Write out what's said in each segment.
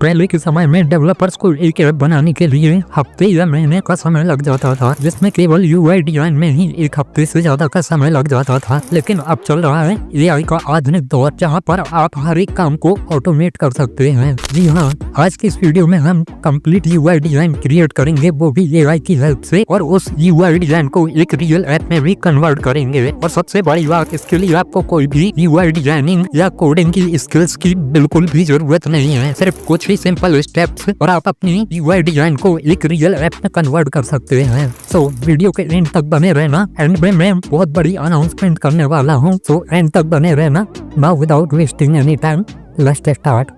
पहले के समय में डेवलपर्स को एक ऐप बनाने के लिए हफ्ते या महीने का समय लग जाता था, जिसमें केवल यूआई डिजाइन में ही एक हफ्ते से ज्यादा का समय लग जाता था। लेकिन अब चल रहा है एआई का आधुनिक दौर, जहां पर आप हर एक काम को ऑटोमेट कर सकते हैं। जी हाँ, आज की इस वीडियो में हम कंप्लीट यूआई डिजाइन क्रिएट करेंगे, वो भी एआई की हेल्प से, और उस यूआई डिजाइन को एक रियल ऐप में भी कन्वर्ट करेंगे। और सबसे बड़ी बात, इसके लिए आपको कोई भी यूआई डिजाइनिंग या कोडिंग की स्किल्स की बिल्कुल भी जरूरत नहीं है। सिर्फ कुछ ही सिंपल स्टेप्स और आप अपनी यूआई डिजाइन को एक रियल ऐप में कन्वर्ट कर सकते हैं। सो वीडियो के एंड तक बने रहना, एंड में मैं बहुत बड़ी अनाउंसमेंट करने वाला हूँ। सो एंड तक बने रहना। Now without wasting any time, let's start.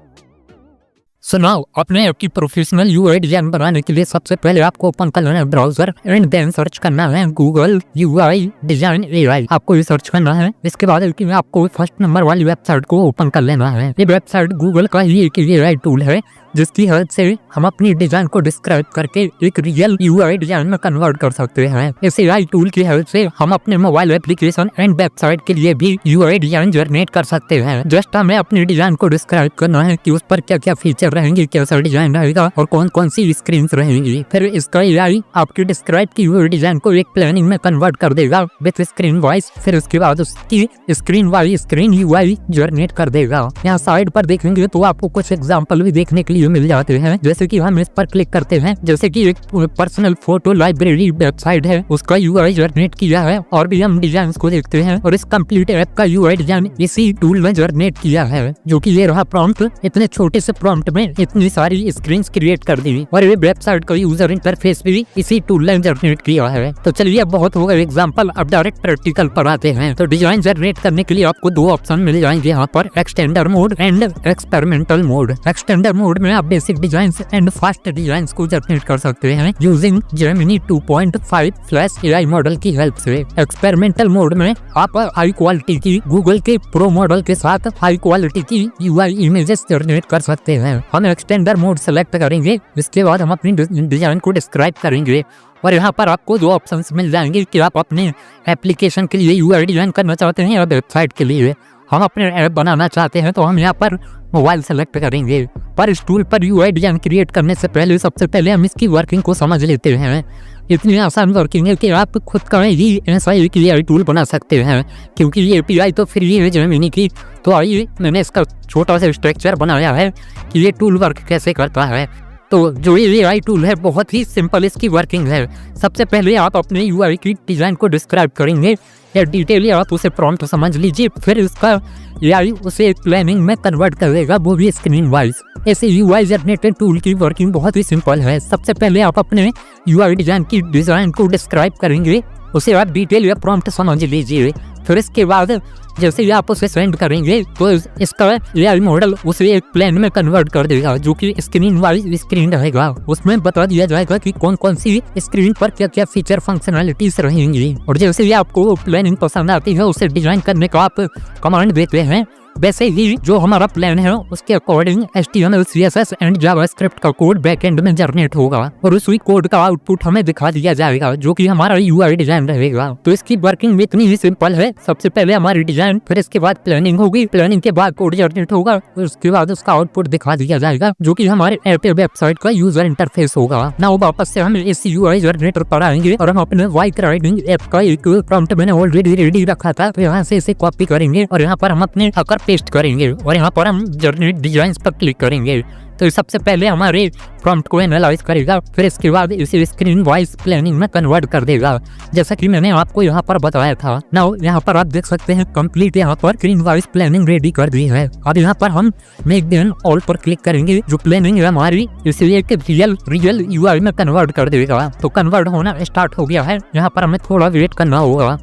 So now अपने ऐप की प्रोफेशनल यूआई डिजाइन बनाने के लिए सबसे पहले आपको ओपन करना है ब्राउजर, एंड देन सर्च करना है गूगल यूआई डिजाइन एआई। आपको ये सर्च करना है। इसके बाद आपको फर्स्ट नंबर वाली वेबसाइट को ओपन कर लेना है। ये वेबसाइट गूगल का ही एक एआई टूल है, जिसकी हेल्प से हम अपनी डिजाइन को डिस्क्राइब करके एक रियल यूआई डिजाइन में कन्वर्ट कर सकते हैं। इस एआई टूल की हेल्प से हम अपने मोबाइल एप्लीकेशन एंड वेबसाइट के लिए भी यूआई डिजाइन जनरेट कर सकते हैं। जस्ट हमें अपनी डिजाइन को डिस्क्राइब करना है कि उस पर क्या क्या फीचर रहेंगे, कैसा डिजाइन रहेगा और कौन कौन सी स्क्रीन रहेंगी। फिर इसका एआई आपकी डिस्क्राइब की यूआई डिजाइन को एक प्लानिंग में कन्वर्ट कर देगा विद स्क्रीन वाइज। फिर उसके बाद उसकी screen wise screen UI generate कर देगा। यहाँ साइड पर देखेंगे तो आपको कुछ एग्जाम्पल भी देखने के लिए मिल जाते हैं। जैसे कि हम इस पर क्लिक करते हैं, जैसे कि एक पर्सनल फोटो लाइब्रेरी वेबसाइट है, उसका यूआई जनरेट किया है। और भी हम डिजाइन को देखते हैं, और इस कंप्लीट ऐप का यूआई डिजाइन इसी टूल में जनरेट किया है, जो कि ये रहा प्रॉम्प्ट। इतने छोटे से प्रॉम्प्ट में इतनी सारी स्क्रीन क्रिएट कर दी, और ये वेबसाइट का यूजर इंटरफेस भी इसी टूल ने जनरेट किया है। तो चलिए, अब बहुत हो गए एग्जाम्पल, अब डायरेक्ट प्रैक्टिकल पर आते हैं। तो डिजाइन जनरेट करने के लिए आपको दो ऑप्शन मिल जाएंगे यहाँ पर, extender mode and experimental mode. Extender mode में आप basic designs and fast designs को जनरेट कर सकते हैं using Gemini 2.5 flash AI model की हेल्प से। एक्सपेरिमेंटल मोड में आप हाई क्वालिटी की गूगल के प्रो मॉडल के साथ हाई क्वालिटी की यूआई इमेजेस जनरेट कर सकते हैं। हम एक्सटेंडर मोड सेलेक्ट करेंगे, इसके बाद हम अपनी डिजाइन को डिस्क्राइब करेंगे। और यहाँ पर आपको दो ऑप्शंस मिल जाएंगे कि आप अपने एप्लीकेशन के लिए यूआई डिजाइन करना चाहते हैं या वेबसाइट के लिए हम अपने ऐप बनाना चाहते हैं। तो हम यहाँ पर मोबाइल सेलेक्ट करेंगे। पर इस टूल पर यूआई डिजाइन क्रिएट करने से पहले सबसे पहले हम इसकी वर्किंग को समझ लेते हैं। इतनी आसान वर्किंग है कि आप खुद का ही ऐसा एक एआई टूल बना सकते हैं, क्योंकि ये एपीआई तो फ्री है जेमिनी की। तो आइए, मैंने इसका छोटा सा स्ट्रक्चर बनाया है कि ये टूल वर्क कैसे करता है। तो जो ये एआई टूल है, बहुत ही सिंपल इसकी वर्किंग है। सबसे पहले आप अपने यूआई की डिजाइन को डिस्क्राइब करेंगे या डिटेल, आप उसे प्रॉम्प्ट समझ लीजिए। फिर इसका एआई उसे प्लानिंग में कन्वर्ट करेगा, वो भी स्क्रीन वाइज। ऐसे यूआई जनरेटेड टूल की वर्किंग बहुत ही सिंपल है। सबसे पहले आप अपने यूआई डिजाइन की डिजाइन को डिस्क्राइब करेंगे, उसे आप डिटेल या प्रॉम्प्ट समझ लीजिए। फिर इसके बाद जैसे ही आप उसे सेंड करेंगे तो इसका एआई मॉडल उसे एक प्लान में कन्वर्ट कर देगा, जो कि स्क्रीन वाइज स्क्रीन रहेगा। उसमें बता दिया जाएगा कि कौन कौन सी स्क्रीन पर क्या क्या फीचर फंक्शनैलिटीज रहेंगी। और जैसे ही आपको प्लानिंग पसंद आती है, उसे डिजाइन करने का आप कमांड देते हैं, वैसे ही जो हमारा प्लान है उसके according HTML, CSS and JavaScript का कोड बैकएंड में जनरेट होगा, और उसी कोड का आउटपुट हमें दिखा दिया जाएगा, जो कि हमारा यूआई डिजाइन रहेगा। तो इसकी वर्किंग भी इतनी ही सिंपल है। सबसे पहले हमारी डिजाइन, फिर इसके बाद प्लानिंग होगी, प्लानिंग के बाद कोड जनरेट होगा, उसके बाद उसका आउटपुट दिखा दिया जाएगा, जो कि हमारे ऐप वेबसाइट का यूजर इंटरफेस होगा। नाउ वापस से हम इस यूआई जनरेटर पर आएंगे, और हम अपने बाइक राइडिंग ऐप का एक प्रॉम्प्ट मैंने ऑलरेडी रेडी रखा था, तो यहाँ से इसे कॉपी करेंगे और यहाँ पर हम अपने आकर पेस्ट करेंगे, और यहाँ पर हम जनरेट डिजाइन्स पर क्लिक करेंगे। तो सबसे पहले हमारे प्रॉम्प्ट को एनालाइज करेगा, फिर इसके बाद इसे स्क्रीन वाइज प्लानिंग में कन्वर्ट कर देगा, जैसा कि मैंने आपको यहाँ पर बताया था। नाउ यहाँ पर आप देख सकते हैं कंप्लीट यहाँ पर स्क्रीन वाइज प्लानिंग रेडी कर दी है। अब यहाँ पर हम मेक देन ऑल पर क्लिक करेंगे, जो प्लानिंग है हमारी इसे एक रियल यूआई में कन्वर्ट कर देगा। तो कन्वर्ट होना स्टार्ट हो गया है। यहाँ पर हमें थोड़ा वेट करना होगा,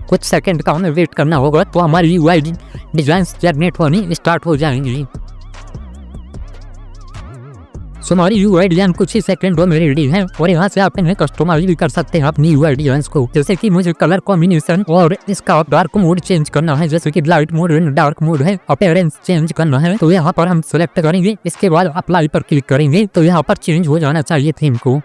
कुछ सेकंड का हमें वेट करना होगा, तो हमारी यूआई डिजाइन जनरेट होनी स्टार्ट हो जाएंगी। सो हमारी यूआई डिजाइन कुछ ही सेकंडों में रेडी है, और यहाँ से आप इन्हें कस्टमाइज भी कर सकते हैं अपनी यूआई डिजाइन्स को। जैसे कि मुझे कलर कॉम्बिनेशन और इसका डार्क मोड चेंज करना है, जैसे कि light mode and dark mode है, अपीयरेंस चेंज करना है, तो यहाँ पर हम सेलेक्ट करेंगे। इसके बाद अप्लाई पर क्लिक करेंगे, तो यहाँ पर चेंज हो जाना चाहिए थीम को।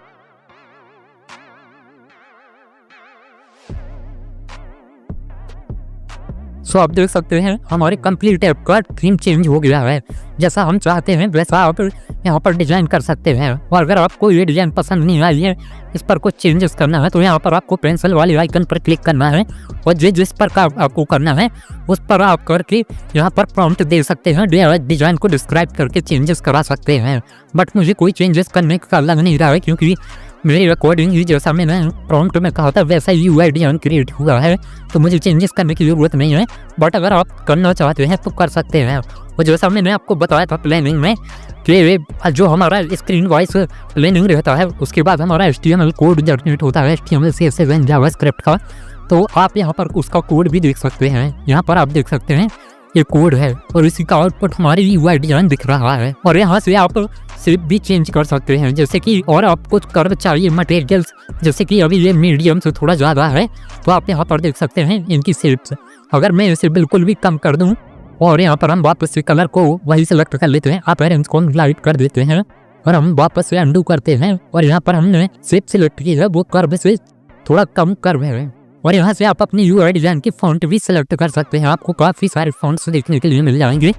सो आप देख सकते हैं हमारे कंप्लीट ऐप का थीम चेंज हो गया है। जैसा हम चाहते हैं वैसा आप यहाँ पर डिजाइन कर सकते हैं। और अगर आपको ये डिजाइन पसंद नहीं आई है, इस पर कुछ चेंजेस करना है, तो यहाँ पर आपको पेंसिल वाले आइकन पर क्लिक करना है और जिस पर का आपको करना है उस पर आप करके यहाँ पर प्रॉम्प्ट दे सकते हैं, डिजाइन को डिस्क्राइब करके चेंजेस करा सकते हैं। बट मुझे कोई चेंजेस करने का लग नहीं रहा है, क्योंकि मेरी रिकॉर्डिंग ही जैसा मैंने प्रॉम्प्ट में कहा था वैसा ही UI डिजाइन क्रिएट हुआ है, तो मुझे चेंजेस करने की ज़रूरत नहीं है। बट अगर आप करना चाहते हैं तो कर सकते हैं। और जैसा मैंने आपको बताया था प्लानिंग में कि जो हमारा स्क्रीन वॉइस प्लानिंग रहता है उसके बाद हमारा HTML कोड जनरेट होता है, HTML CSS जावास्क्रिप्ट का, तो आप यहाँ पर उसका कोड भी देख सकते हैं। यहाँ पर आप देख सकते हैं ये कोड है और इसी का आउटपुट हमारी UI डिजाइन दिख रहा है। और यहाँ से आप शेप भी चेंज कर सकते हैं, जैसे कि और आपको कर्व चाहिए मटेरियल्स, जैसे कि अभी ये मीडियम से थोड़ा ज़्यादा है तो आप यहाँ पर देख सकते हैं इनकी शेप्स। अगर मैं इसे बिल्कुल भी कम कर दूँ और यहाँ पर हम वापस से कलर को वही सेलेक्ट कर लेते हैं, आप ऑरेंज को लाइट कर देते हैं और हम वापस से अंडू करते हैं और यहाँ पर हमने शेप सिलेक्ट की है वो कर्व से थोड़ा कम कर्व है। और यहाँ से आप अपनी UI डिजाइन की फॉन्ट भी सिलेक्ट कर सकते हैं। आपको काफ़ी सारे फॉन्ट्स देखने के लिए मिल जाएंगे,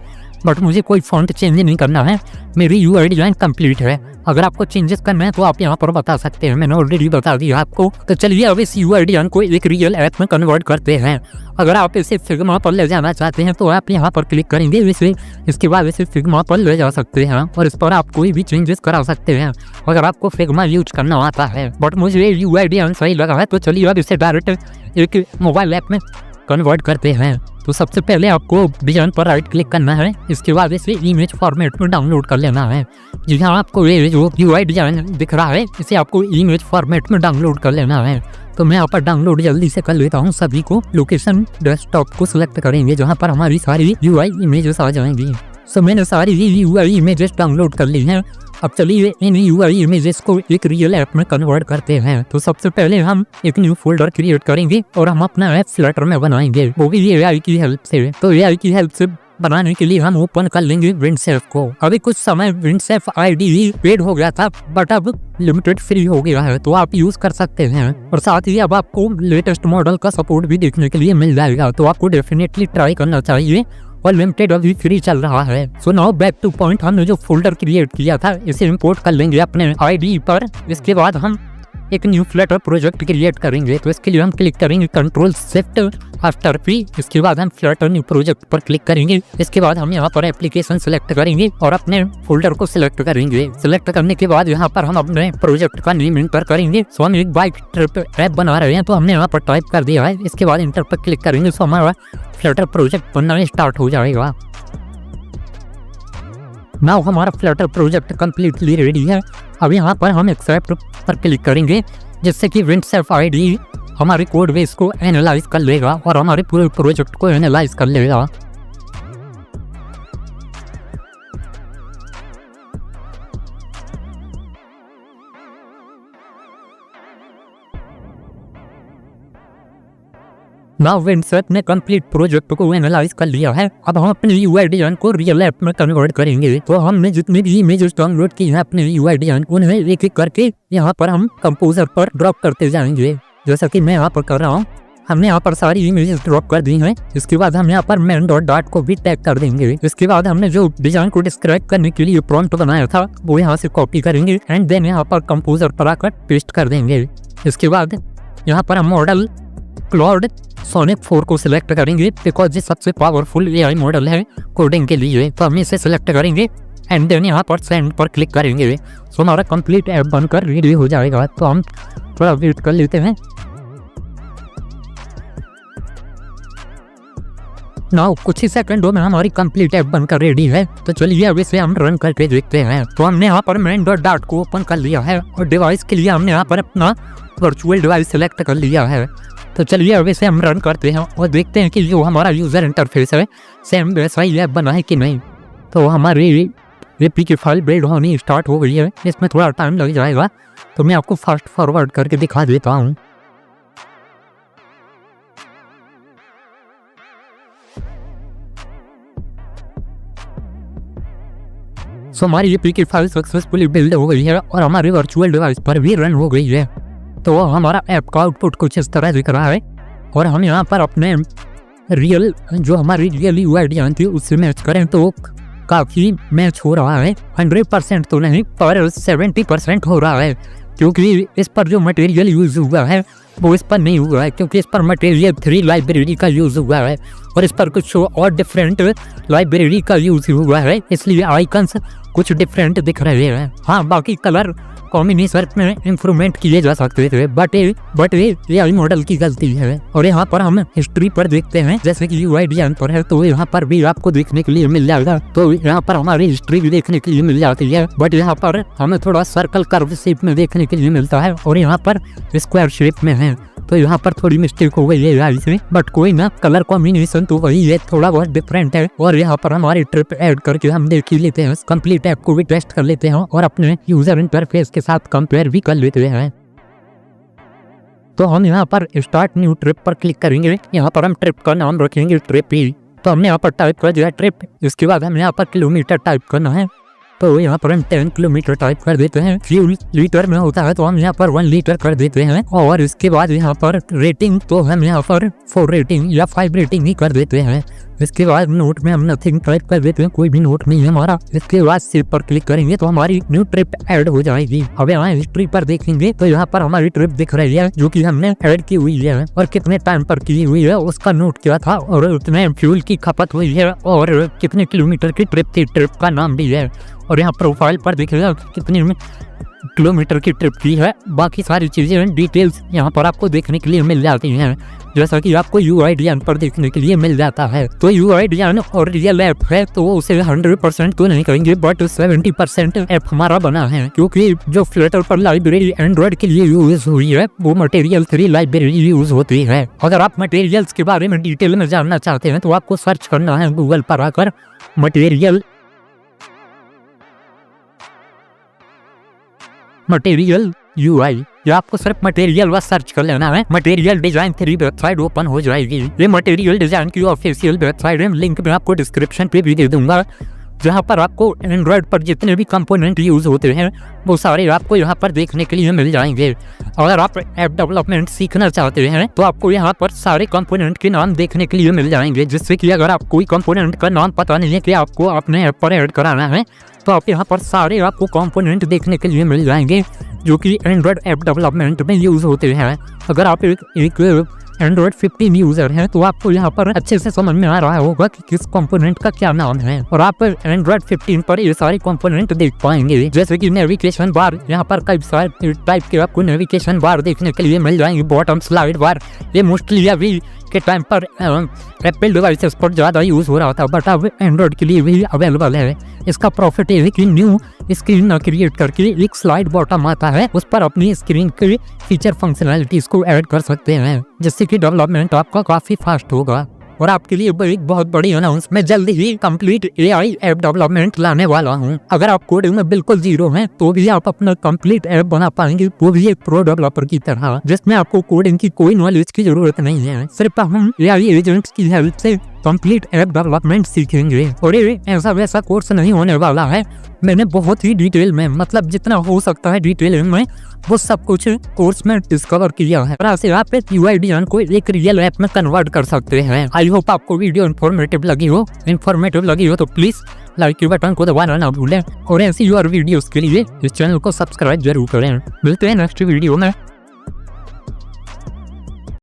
बट मुझे कोई फॉन्ट चेंज नहीं करना है, मेरी UI डिजाइन कंप्लीट है। अगर आपको चेंजेस करना है तो आप यहाँ पर बता सकते हैं, मैंने ऑलरेडी बता दिया आपको। तो चलिए अब इस UI डिजाइन को एक रियल ऐप में कन्वर्ट करते हैं। अगर आप इसे फिग्मा पर ले जाना चाहते हैं तो आप यहाँ पर क्लिक करेंगे, वैसे इसके बाद इसे फिग्मा पर ले जा सकते हैं और इस पर आप कोई भी चेंजेस करा सकते हैं अगर आपको फिग्मा यूज करना आता है। बट मुझे UI डिजाइन सही लगा है, तो चलिए अब इसे डायरेक्ट एक मोबाइल ऐप में कन्वर्ट करते हैं। तो सबसे पहले आपको डिजाइन पर राइट क्लिक करना है, इसके बाद इसे इमेज फॉर्मेट में डाउनलोड कर लेना है। जी हाँ, आपको ये जो UI डिजाइन दिख रहा है इसे आपको इमेज फॉर्मेट में डाउनलोड कर लेना है। तो मैं यहाँ पर डाउनलोड जल्दी से कर लेता हूँ सभी को। लोकेशन डेस्कटॉप को सिलेक्ट करेंगे जहाँ पर हमारी सारी UI इमेजेस आ जाएंगी। सो मैंने सारी UI इमेजेस डाउनलोड कर ली हैं। अब चलिए इन UI इमेजेस को एक रियल ऐप में कन्वर्ट करते हैं। तो सबसे पहले हम एक न्यू फोल्डर क्रिएट करेंगे और हम अपना ऐप फ्लटर में बनाएंगे, वो भी AI की हेल्प से। तो AI की हेल्प से बनाने के लिए हम ओपन कर लेंगे विंडसेफ को। अभी कुछ समय विंडसेफ IDE पेड हो गया था, बट अब लिमिटेड फ्री हो गया है, तो आप यूज कर सकते हैं। और साथ ही अब आपको लेटेस्ट मॉडल का सपोर्ट भी देखने के लिए मिल जाएगा, तो आपको डेफिनेटली ट्राई करना चाहिए। और लिमिटेड अभी फ्री चल रहा है। So now back two point, हमने जो फोल्डर क्रिएट किया था इसे इंपोर्ट कर लेंगे अपने IDE पर। इसके बाद हम एक न्यू फ्लटर प्रोजेक्ट क्रिएट करेंगे, तो इसके लिए हम क्लिक करेंगे कंट्रोल शिफ्ट आफ्टर P। इसके बाद हम फ्लटर न्यू प्रोजेक्ट पर क्लिक करेंगे। इसके बाद हम यहाँ पर एप्लीकेशन सिलेक्ट करेंगे और अपने फोल्डर को सिलेक्ट करेंगे। सिलेक्ट करने के बाद यहाँ पर हम अपने प्रोजेक्ट का नेम इंटर करेंगे। सो हम एक बाइक ट्रिप ऐप बना रहे हैं, तो हमने यहाँ पर टाइप कर दिया है। इसके बाद इंटर पर क्लिक करेंगे, सो हमारा फ्लटर प्रोजेक्ट बनना स्टार्ट हो जाएगा। नाउ हमारा फ्लटर प्रोजेक्ट कम्प्लीटली रेडी है। अब यहाँ पर हम एक्सेप्ट पर क्लिक करेंगे, जिससे कि विंडसेफ IDE हमारे कोड बेस को एनालाइज कर लेगा और हमारे पूरे प्रोजेक्ट को एनालाइज कर लेगा। नाउ विंडसेफ ने कंप्लीट प्रोजेक्ट को एनालाइज कर लिया है। अब हम अपने UI डिजाइन को रियल ऐप में कन्वर्ट करेंगे। तो हमने जितने भी इमेजेस डाउनलोड की हैं अपने UI डिजाइन को, उन्हें एक एक करके यहाँ पर हम कंपोजर पर ड्रॉप करते जाएंगे, जैसा कि मैं यहाँ पर कर रहा हूँ। हमने यहाँ पर सारी इमेजेस ड्रॉप कर दी हैं। इसके बाद हम यहाँ पर main.dart को भी टैग कर देंगे। इसके बाद हमने जो डिजाइन को डिस्क्राइब करने के लिए प्रॉम्प्ट बनाया था वो यहाँ से कॉपी करेंगे एंड देन यहाँ पर कंपोजर पर आकर पेस्ट कर देंगे। इसके बाद यहाँ पर हम मॉडल क्लाउड सोनिक 4 को सिलेक्ट करेंगे, बिकॉज ये सबसे पावरफुल AI मॉडल है कोडिंग के लिए। तो हम इसे सिलेक्ट करेंगे एंड देन यहाँ पर सेंड पर क्लिक करेंगे। सो हमारा कंप्लीट ऐप बनकर रेडी हो जाएगा। तो हम थोड़ा वेट कर लेते हैं। नाउ कुछ ही सेकंडों में हमारी कंप्लीट ऐप बनकर रेडी है। तो चलिए अब इसे हम रन करके देखते हैं। तो हमने यहाँ पर main.dart को ओपन कर लिया है और डिवाइस के लिए हमने यहाँ पर अपना वर्चुअल डिवाइस सिलेक्ट कर लिया है। तो चलिए अब इसे हम रन करते हैं और देखते हैं कि जो हमारा यूज़र इंटरफेस है सेम वैसा ही ऐप बना है कि नहीं। तो हमारी APK की फाइल बिल्ड होनी स्टार्ट हो गई है, इसमें थोड़ा टाइम लग जाएगा, तो मैं आपको फास्ट फॉरवर्ड करके दिखा देता हूँ। सो हमारी APK फाइल सक्सेसफुली बिल्ड हो गई है और हमारे वर्चुअल डिवाइस पर भी रन हो गई है। तो हमारा ऐप का आउटपुट कुछ इस तरह दिख रहा है और हम यहाँ पर अपने रियल जो हमारी रियल यूआई डिजाइन थी उससे मैच करें तो काफ़ी मैच हो रहा है। 100% तो नहीं पर 70% हो रहा है, क्योंकि इस पर जो मटेरियल यूज़ हुआ है वो इस पर नहीं हुआ है, क्योंकि इस पर मटेरियल 3 लाइब्रेरी का यूज़ हुआ है और इस पर कुछ और डिफरेंट लाइब्रेरी का यूज़ हुआ है, इसलिए आइकन्स कुछ डिफरेंट दिख रहे हैं। हाँ, बाकी कलर कॉम्बिनेशन में इम्प्रूवमेंट किए जा सकते थे, बट ये आई मॉडल की गलती है। और यहाँ पर हम हिस्ट्री पर देखते हैं, जैसे कि यूआई डिजाइन पर है तो यहाँ पर भी आपको देखने के लिए मिल जाएगा, तो यहाँ पर हमारी हिस्ट्री भी देखने के लिए मिल जाती है, बट यहाँ पर हमें थोड़ा सर्कल कर्व शेप में देखने के लिए मिलता है और यहाँ पर स्क्वायर शेप में है, तो यहाँ पर थोड़ी मिस्टेक हो गई है इसमें, बट कोई ना, कलर कॉम्बिनेशन तो वही है, थोड़ा बहुत डिफरेंट है। और यहाँ पर हमारी ट्रिप ऐड करके हम देख ही लेते हैं, कंप्लीट ऐप को भी टेस्ट कर लेते हैं और अपने यूजर इंटरफेस के साथ कंपेयर भी कर लेते हैं। तो हम यहाँ पर स्टार्ट न्यू ट्रिप पर क्लिक करेंगे, यहाँ पर हम ट्रिप का नाम रखेंगे ट्रिप ही, तो हमने यहाँ पर टाइप कर दिया ट्रिप। इसके बाद हमें यहाँ पर किलोमीटर टाइप करना है, तो यहाँ पर हम 10 किलोमीटर टाइप कर देते हैं। फ्यूल लीटर में होता है तो हम यहाँ पर 1 लीटर कर देते हैं, और इसके बाद यहाँ पर रेटिंग तो हम यहाँ पर 4 रेटिंग या 5 रेटिंग ही कर देते हैं। इसके बाद नोट में हम नथिंग टाइप कर देते हैं, कोई भी नोट नहीं है हमारा। इसके बाद सेव पर क्लिक करेंगे तो हमारी न्यू ट्रिप ऐड हो जाएगी। अब यहाँ हिस्ट्री पर देखेंगे तो यहाँ पर हमारी ट्रिप दिख रही है जो कि हमने ऐड की हुई है, और कितने टाइम पर की हुई है उसका नोट क्या था, और उतने फ्यूल की खपत हुई है, और कितने किलोमीटर की ट्रिप थी, ट्रिप का नाम भी है, और यहाँ प्रोफाइल पर दिखेगा कितने किलोमीटर की ट्रिप की है। बाकी सारी चीज़ें डिटेल्स यहाँ पर आपको देखने के लिए मिल जाती हैं, जैसा कि आपको यूआई डिजाइन पर देखने के लिए मिल जाता है। तो यूआई डिजाइन और रियल ऐप है तो उसे 100% तो नहीं कहेंगे, बट 70% ऐप हमारा बना है, क्योंकि जो फ्लटर पर लाइब्रेरी एंड्रॉइड के लिए यूज हुई है वो मटेरियल 3 लाइब्रेरी यूज होती है। अगर आप मटेरियल्स के बारे में डिटेल में जानना चाहते हैं तो आपको सर्च करना है गूगल पर आकर मटेरियल यूआई, या आपको सिर्फ मटेरियल बस सर्च कर लेना है। मटेरियल डिजाइन 3 वेबसाइट ओपन हो जाएगी। ये मटेरियल डिजाइन की ऑफिशियल वेबसाइट है, लिंक मैं आपको डिस्क्रिप्शन पे भी दे दूंगा, जहाँ पर आपको एंड्रॉइड पर जितने भी कंपोनेंट यूज होते हैं वो सारे आपको यहाँ पर देखने के लिए मिल जाएंगे। अगर आप ऐप डेवलपमेंट सीखना चाहते हैं तो आपको यहाँ पर सारे कंपोनेंट के नाम देखने के लिए मिल जाएंगे, जिससे कि अगर आप कोई कंपोनेंट का नाम पता नहीं है कि आपको अपने ऐप पर ऐड कराना है तो आप यहाँ पर सारे आपको कंपोनेंट देखने के लिए मिल जाएंगे जो कि एंड्रॉइड ऐप डेवलपमेंट में यूज होते हैं। अगर आप एक एंड्रॉइड 15 यूजर है तो आपको यहाँ पर अच्छे से समझ में आ रहा होगा कि किस कंपोनेंट का क्या नाम है, और आप एंड्रॉइड 15 पर ये सारे कंपोनेंट देख पाएंगे, जैसे कि नेविगेशन बार। यहाँ पर कई सारे टाइप के आपको नेविगेशन बार देखने के लिए मिल जाएंगे। बॉटम स्लाइड बार, ये मोस्टली अभी के टाइम पर एप्पल डिवाइसेस पर ज़्यादा यूज हो रहा था, बट अब एंड्रॉइड के लिए भी अवेलेबल है। इसका प्रॉफिट है कि न्यू स्क्रीन क्रिएट करके एक स्लाइड बॉटम आता है, उस पर अपनी स्क्रीन के फीचर फंक्शनैलिटीज को ऐड कर सकते हैं, जिससे कि डेवलपमेंट आपका काफ़ी फास्ट होगा। और आपके लिए एक बहुत बड़ी अनाउंसमेंट, जल्दी ही कंप्लीट एआई ऐप डेवलपमेंट लाने वाला हूं। अगर आप कोडिंग में बिल्कुल जीरो हैं तो भी आप अपना कंप्लीट ऐप बना पाएंगे, वो भी एक प्रो डेवलपर की तरह, जिसमें आपको कोडिंग की कोई नॉलेज की जरूरत नहीं है। सिर्फ हम एआई एजेंट्स की हेल्प से कंप्लीट ऐप डेवलपमेंट सीखेंगे। और ये ऐसा वैसा कोर्स नहीं होने वाला है, मैंने बहुत ही डिटेल में, मतलब जितना हो सकता है डिटेल में, वो सब कुछ कोर्स में डिस्कवर किया है। तरह से आप यूआई डिजाइन को एक रियल ऐप में कन्वर्ट कर सकते हैं। आई होप आपको वीडियो इन्फॉर्मेटिव लगी हो तो प्लीज लाइक के बटन को दबाना ना भूलें, और ऐसी और वीडियोस के लिए इस चैनल को सब्सक्राइब जरूर करें। मिलते हैं नेक्स्ट वीडियो में।